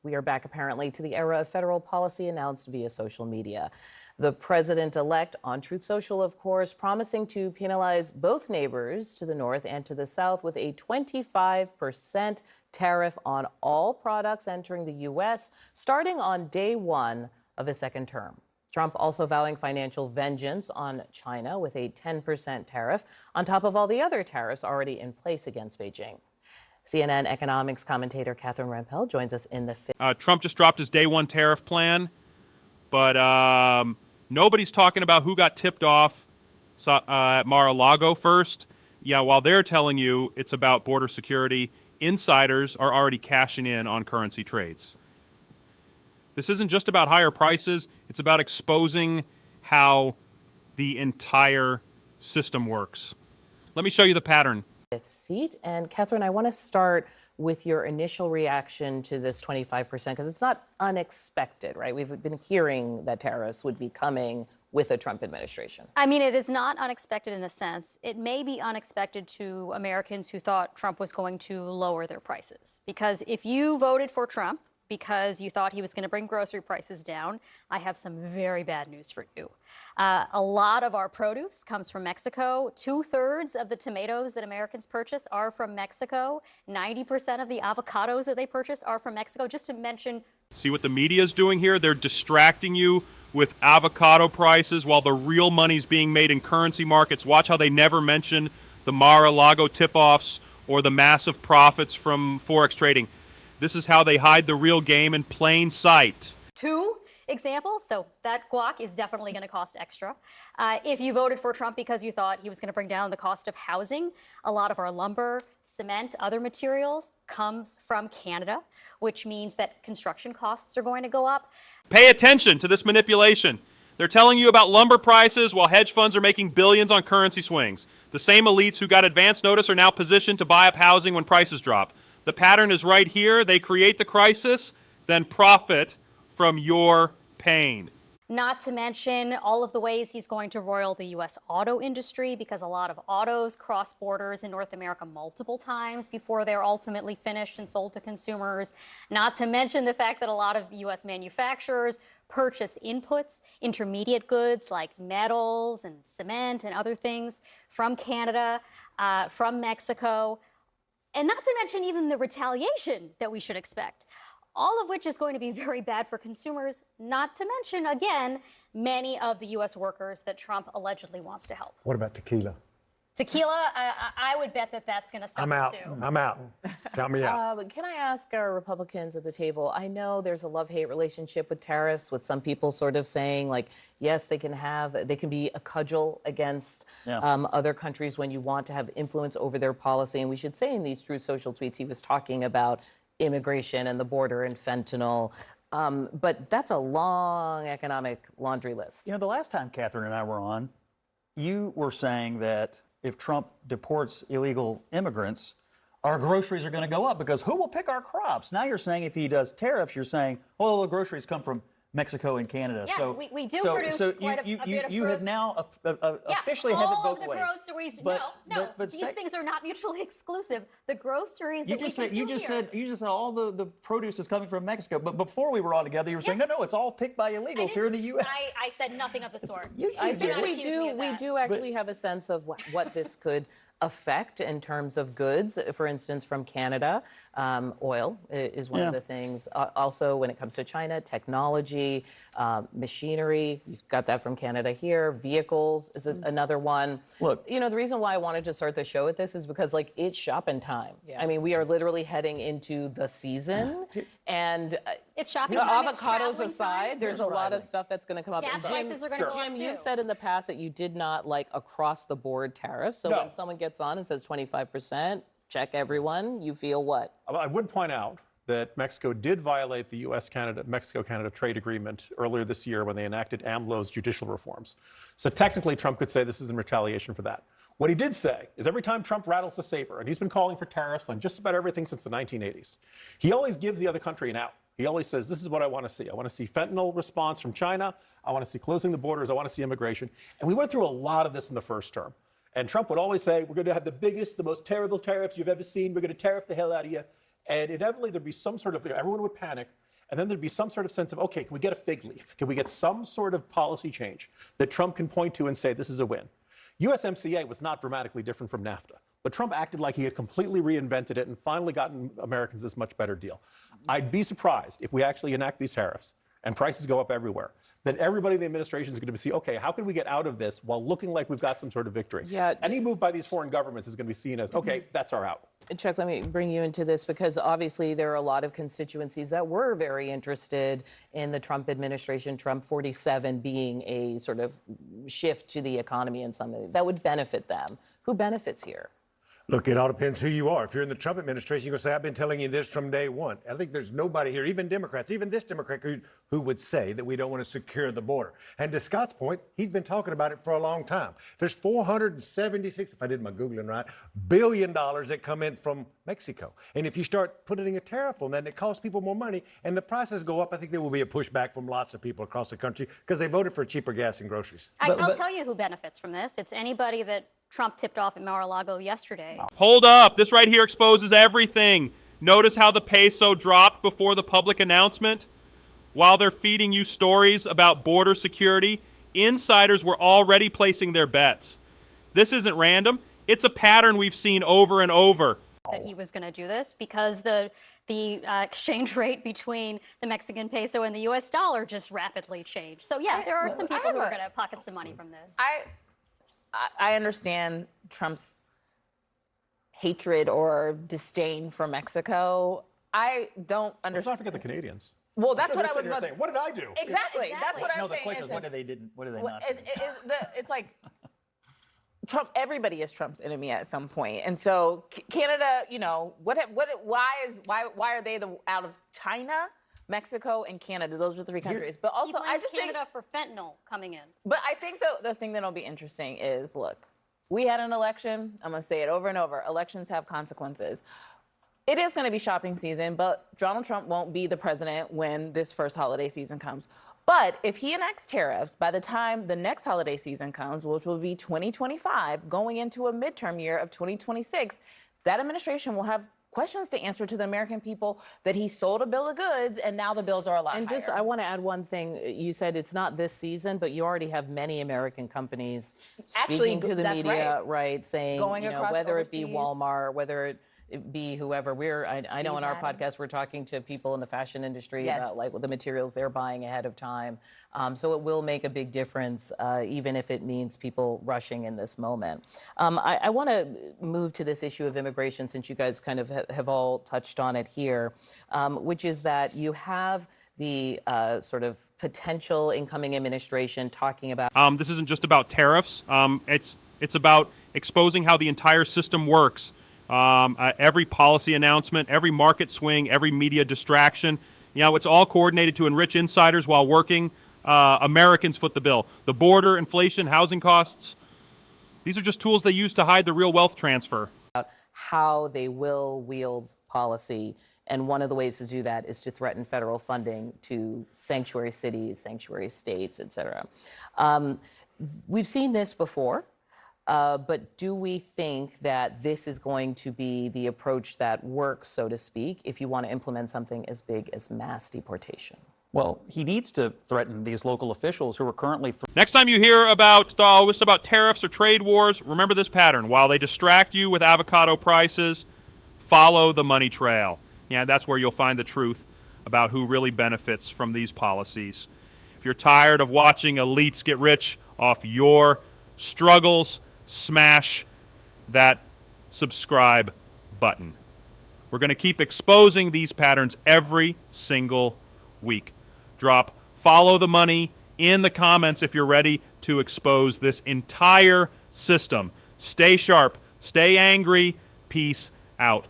We are back apparently to the era of federal policy announced via social media. The president-elect on Truth Social, of course, promising to penalize both neighbors to the north and to the south with a 25% tariff on all products entering the U.S. starting on day one of his second term. Trump also vowing financial vengeance on China with a 10% tariff on top of all the other tariffs already in place against Beijing. CNN economics commentator Catherine Rampell joins us in the Trump just dropped his day one tariff plan, but nobody's talking about who got tipped off at Mar-a-Lago first. Yeah, while they're telling you it's about border security, insiders are already cashing in on currency trades. This isn't just about higher prices. It's about exposing how the entire system works. Let me show you the pattern. Seat. And Catherine, I want to start with your initial reaction to this 25%, because it's not unexpected, right? We've been hearing that tariffs would be coming with a Trump administration. I mean, it is not unexpected in a sense. It may be unexpected to Americans who thought Trump was going to lower their prices. Because if you voted for Trump because you thought he was going to bring grocery prices down, I have some very bad news for you. A lot of our produce comes from Mexico. 2/3 of the tomatoes that Americans purchase are from Mexico. 90% of the avocados that they purchase are from Mexico, just to mention. See what the media is doing here? They're distracting you with avocado prices while the real money's being made in currency markets. Watch how they never mention the Mar-a-Lago Tip-Offs or the massive profits from Forex trading. This is how they hide the real game in plain sight. 2 examples. So that guac is definitely going to cost extra. If you voted for Trump because you thought he was going to bring down the cost of housing, a lot of our lumber, cement, other materials comes from Canada, which means that construction costs are going to go up. Pay attention to this manipulation. They're telling you about lumber prices while hedge funds are making billions on currency swings. The same elites who got advance notice are now positioned to buy up housing when prices drop. The pattern is right here. They create the crisis, then profit from your pain. Not to mention all of the ways he's going to roil the U.S. auto industry, because a lot of autos cross borders in North America multiple times before they're ultimately finished and sold to consumers. Not to mention the fact that a lot of U.S. manufacturers purchase inputs, intermediate goods like metals and cement and other things from Canada, from Mexico. And not to mention even the retaliation that we should expect, all of which is going to be very bad for consumers, not to mention, again, many of the U.S. workers that Trump allegedly wants to help. What about tequila? Tequila, I would bet that that's going to suffer too. I'm out. Count me out. Can I ask our Republicans at the table, I know there's a love-hate relationship with tariffs, with some people sort of saying, like, yes, they can be a cudgel against other countries when you want to have influence over their policy. And we should say in these Truth Social tweets, he was talking about immigration and the border and fentanyl. But that's a long economic laundry list. You know, the last time Catherine and I were on, you were saying that if Trump deports illegal immigrants, our groceries are going to go up because who will pick our crops? Now you're saying if he does tariffs, you're saying, well, the groceries come from Mexico and Canada. Yeah, so we do produce quite a bit of groceries. You have now officially have it both ways. All of the groceries, but these things are not mutually exclusive. The groceries that we consume you just said all the produce is coming from Mexico. But before we were all together, you were saying, no, it's all picked by illegals here in the U.S. I said nothing of the sort. I think we do actually have a sense of what this could affect in terms of goods. For instance, from Canada, oil is one of the things. Also, when it comes to China, technology, machinery, you've got that from Canada here. Vehicles is another one. Look, you know, the reason why I wanted to start the show with this is because, like, it's shopping time. Yeah. I mean, we are literally heading into the season, and it's shopping time. Avocados aside, there's a lot of stuff that's going to come up. Gas prices are going to go up too. Jim, you've said in the past that you did not like across-the-board tariffs. So when someone gets on and says 25%, check everyone, you feel what? I would point out that Mexico did violate the Mexico-Canada trade agreement earlier this year when they enacted AMLO's judicial reforms. So technically, Trump could say this is in retaliation for that. What he did say is every time Trump rattles the saber, and he's been calling for tariffs on just about everything since the 1980s, he always gives the other country an out. He always says, this is what I want to see. I want to see fentanyl response from China. I want to see closing the borders. I want to see immigration. And we went through a lot of this in the first term. And Trump would always say, we're going to have the biggest, the most terrible tariffs you've ever seen. We're going to tariff the hell out of you. And inevitably, there'd be some sort of, everyone would panic. and then there'd be some sort of sense of, okay, can we get a fig leaf? Can we get some sort of policy change that Trump can point to and say, this is a win? USMCA was not dramatically different from NAFTA, but Trump acted like he had completely reinvented it and finally gotten Americans this much better deal. I'd be surprised if we actually enact these tariffs and prices go up everywhere, then everybody in the administration is going to see, okay, how can we get out of this while looking like we've got some sort of victory? Yeah. Any move by these foreign governments is going to be seen as, okay, that's our out. Chuck, let me bring you into this because obviously there are a lot of constituencies that were very interested in the Trump administration, Trump 47 being a sort of shift to the economy in some way that would benefit them. Who benefits here? Look, it all depends who you are. If you're in the Trump administration, you're going to say, I've been telling you this from day one. I think there's nobody here, even Democrats, even this Democrat, who would say that we don't want to secure the border. And to Scott's point, he's been talking about it for a long time. There's 476, if I did my Googling right, billion dollars that come in from Mexico. And if you start putting a tariff on that, and it costs people more money, and the prices go up, I think there will be a pushback from lots of people across the country because they voted for cheaper gas and groceries. I'll tell you who benefits from this. It's anybody that Trump tipped off at Mar-a-Lago yesterday. Hold up. This right here exposes everything. Notice how the peso dropped before the public announcement? While they're feeding you stories about border security, insiders were already placing their bets. This isn't random. It's a pattern we've seen over and over. That he was going to do this because the exchange rate between the Mexican peso and the U.S. dollar just rapidly changed. So yeah, there are some people who are going to pocket some money from this. I understand Trump's hatred or disdain for Mexico. I don't Let's understand. not forget the Canadians. Well, that's what I was sitting there about saying, what did I do? Exactly. Yeah, That's what I'm No, the saying. question is, what do they not do? It's like Trump. Everybody is Trump's enemy at some point, and so Canada. You know why are they out of China, Mexico, and Canada? Those are the three countries. But also, He I blamed just Canada for fentanyl coming in. But I think the thing that'll be interesting is, look, we had an election. I'm going to say it over and over. Elections have consequences. It is going to be shopping season, but Donald Trump won't be the president when this first holiday season comes. But if he enacts tariffs by the time the next holiday season comes, which will be 2025, going into a midterm year of 2026, that administration will have questions to answer to the American people that he sold a bill of goods and now the bills are a lot And just, higher. I want to add one thing. You said it's not this season, but you already have many American companies speaking to the that's media, right, saying, Going across whether it be overseas. Walmart, whether it be whoever. I know in our Madden. podcast we're talking to people in the fashion industry Yes. about like the materials they're buying ahead of time. So it will make a big difference, even if it means people rushing in this moment. I want to move to this issue of immigration, since you guys kind of have all touched on it here, which is that you have the sort of potential incoming administration talking about. This isn't just about tariffs. It's about exposing how the entire system works. Every policy announcement, every market swing, every media distraction, it's all coordinated to enrich insiders while working Americans foot the bill. The border, inflation, housing costs, these are just tools they use to hide the real wealth transfer. How they will wield policy. And one of the ways to do that is to threaten federal funding to sanctuary cities, sanctuary states, et cetera. We've seen this before, but do we think that this is going to be the approach that works, so to speak, if you want to implement something as big as mass deportation? Well, he needs to threaten these local officials who are currently. Next time you hear about tariffs or trade wars, remember this pattern. While they distract you with avocado prices, follow the money trail. Yeah, that's where you'll find the truth about who really benefits from these policies. If you're tired of watching elites get rich off your struggles, smash that subscribe button. We're going to keep exposing these patterns every single week. Drop follow the money in the comments if you're ready to expose this entire system. Stay sharp, stay angry, peace out.